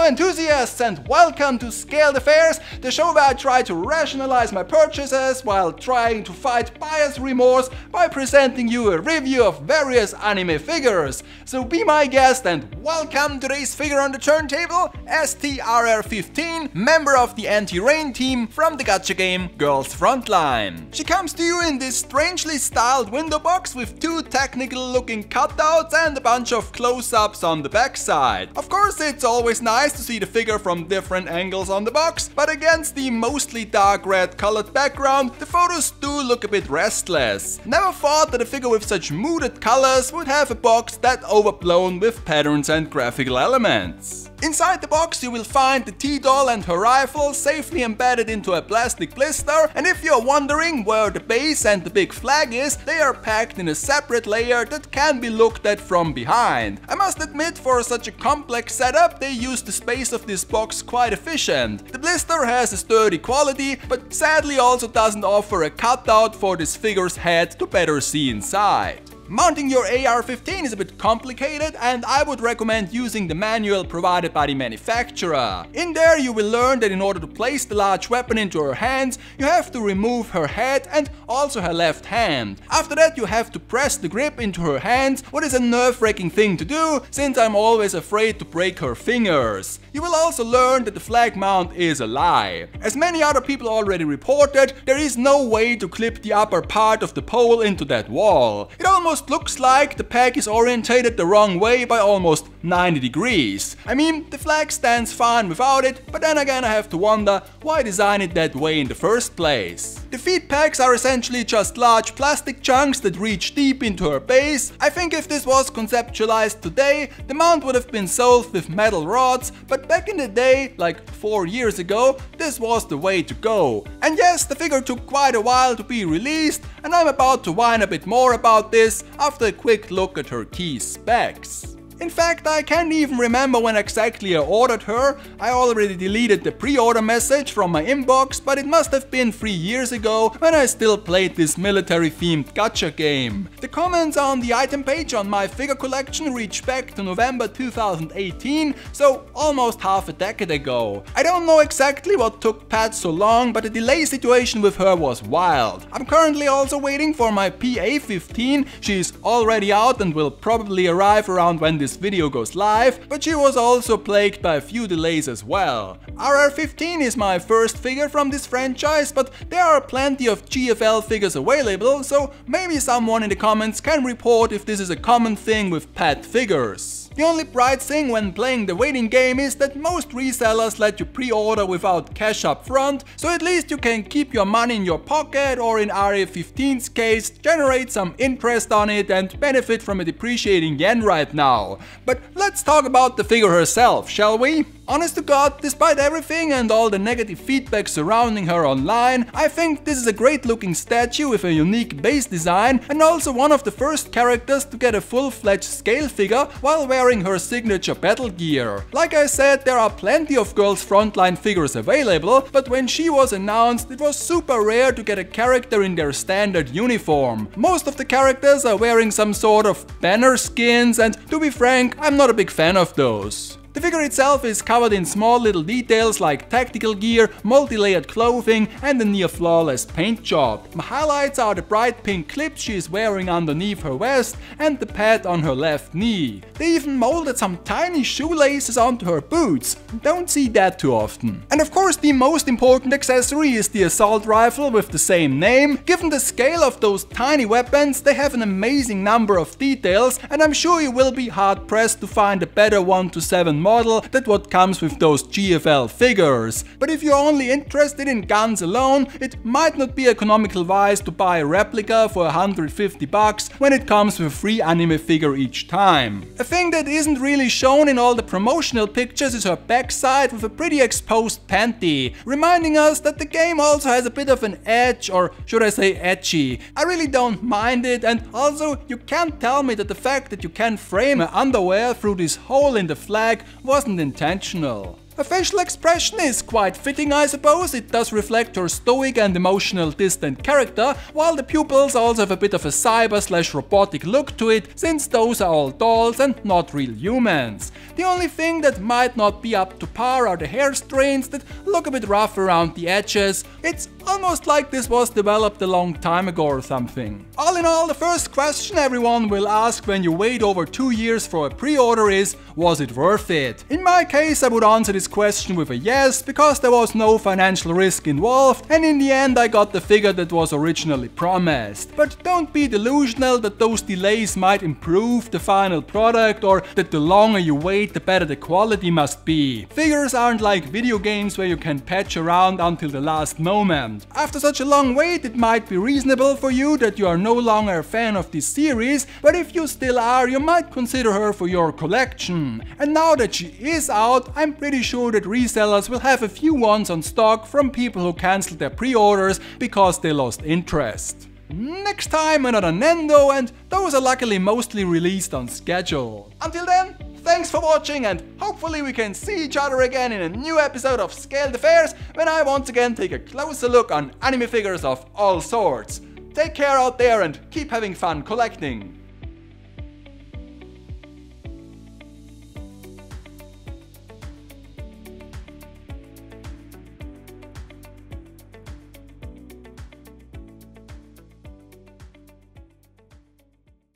Hello enthusiasts and welcome to Scaled Affairs, the show where I try to rationalize my purchases while trying to fight buyer's remorse by presenting you a review of various anime figures. So be my guest and welcome to today's figure on the turntable, STRR15, member of the Anti-Rain team from the gacha game Girls Frontline. She comes to you in this strangely styled window box with two technical looking cutouts and a bunch of close-ups on the backside. Of course, it's always nice to see the figure from different angles on the box, but against the mostly dark red colored background, the photos do look a bit restless. Never thought that a figure with such muted colors would have a box that overblown with patterns and graphical elements. Inside the box you will find the T-doll and her rifle safely embedded into a plastic blister, and if you're wondering where the base and the big flag is, they are packed in a separate layer that can be looked at from behind. I must admit, for such a complex setup, they use the space of this box quite efficient. The blister has a sturdy quality, but sadly also doesn't offer a cutout for this figure's head to better see inside. Mounting your AR-15 is a bit complicated, and I would recommend using the manual provided by the manufacturer. In there you will learn that in order to place the large weapon into her hands, you have to remove her head and also her left hand. After that you have to press the grip into her hands, what is a nerve-wracking thing to do, since I'm always afraid to break her fingers. You will also learn that the flag mount is a lie. As many other people already reported, there is no way to clip the upper part of the pole into that wall. It almost looks like the peg is orientated the wrong way by almost 90 degrees. I mean, the flag stands fine without it, but then again I have to wonder why design it that way in the first place. The feet pegs are essentially just large plastic chunks that reach deep into her base. I think if this was conceptualized today, the mount would have been sold with metal rods, but back in the day, like 4 years ago, this was the way to go. And yes, the figure took quite a while to be released, and I'm about to whine a bit more about this after a quick look at her key specs. In fact, I can't even remember when exactly I ordered her. I already deleted the pre-order message from my inbox, but it must have been 3 years ago when I still played this military-themed gacha game. The comments on the item page on my figure collection reach back to November 2018, so almost half a decade ago. I don't know exactly what took Pat so long, but the delay situation with her was wild. I'm currently also waiting for my PA-15. She's already out and will probably arrive around when this video goes live, but she was also plagued by a few delays as well. RR15 is my first figure from this franchise, but there are plenty of GFL figures available, so maybe someone in the comments can report if this is a common thing with pet figures. The only bright thing when playing the waiting game is that most resellers let you pre-order without cash up front, so at least you can keep your money in your pocket, or in RR15's case, generate some interest on it and benefit from a depreciating yen right now. But let's talk about the figure herself, shall we? Honest to God, despite everything and all the negative feedback surrounding her online, I think this is a great looking statue with a unique base design, and also one of the first characters to get a full-fledged scale figure while wearing her signature battle gear. Like I said, there are plenty of Girls Frontline figures available, but when she was announced, it was super rare to get a character in their standard uniform. Most of the characters are wearing some sort of banner skins, and to be frank, I'm not a big fan of those. The figure itself is covered in small little details like tactical gear, multi-layered clothing and a near flawless paint job. My highlights are the bright pink clips she is wearing underneath her vest and the pad on her left knee. They even molded some tiny shoelaces onto her boots. Don't see that too often. And of course the most important accessory is the assault rifle with the same name. Given the scale of those tiny weapons, they have an amazing number of details, and I'm sure you will be hard pressed to find a better 1:7 model than what comes with those GFL figures. But if you're only interested in guns alone, it might not be economical wise to buy a replica for 150 bucks when it comes with a free anime figure each time. A thing that isn't really shown in all the promotional pictures is her backside with a pretty exposed panty, reminding us that the game also has a bit of an edge, or should I say edgy. I really don't mind it, and also you can't tell me that the fact that you can frame her underwear through this hole in the flag wasn't intentional. A facial expression is quite fitting, I suppose. It does reflect her stoic and emotional distant character, while the pupils also have a bit of a cyber/robotic look to it, since those are all dolls and not real humans. The only thing that might not be up to par are the hair strains that look a bit rough around the edges. It's almost like this was developed a long time ago or something. All in all, the first question everyone will ask when you wait over 2 years for a pre-order is, was it worth it? In my case, I would answer this question with a yes, because there was no financial risk involved, and in the end I got the figure that was originally promised. But don't be delusional that those delays might improve the final product, or that the longer you wait the better the quality must be. Figures aren't like video games where you can patch around until the last moment. After such a long wait, it might be reasonable for you that you are no longer a fan of this series, but if you still are, you might consider her for your collection. And now that she is out, I'm pretty sure that resellers will have a few ones on stock from people who cancelled their pre-orders because they lost interest. Next time another Nendo, and those are luckily mostly released on schedule. Until then, thanks for watching, and hopefully we can see each other again in a new episode of Scaled Affairs when I once again take a closer look on anime figures of all sorts. Take care out there and keep having fun collecting.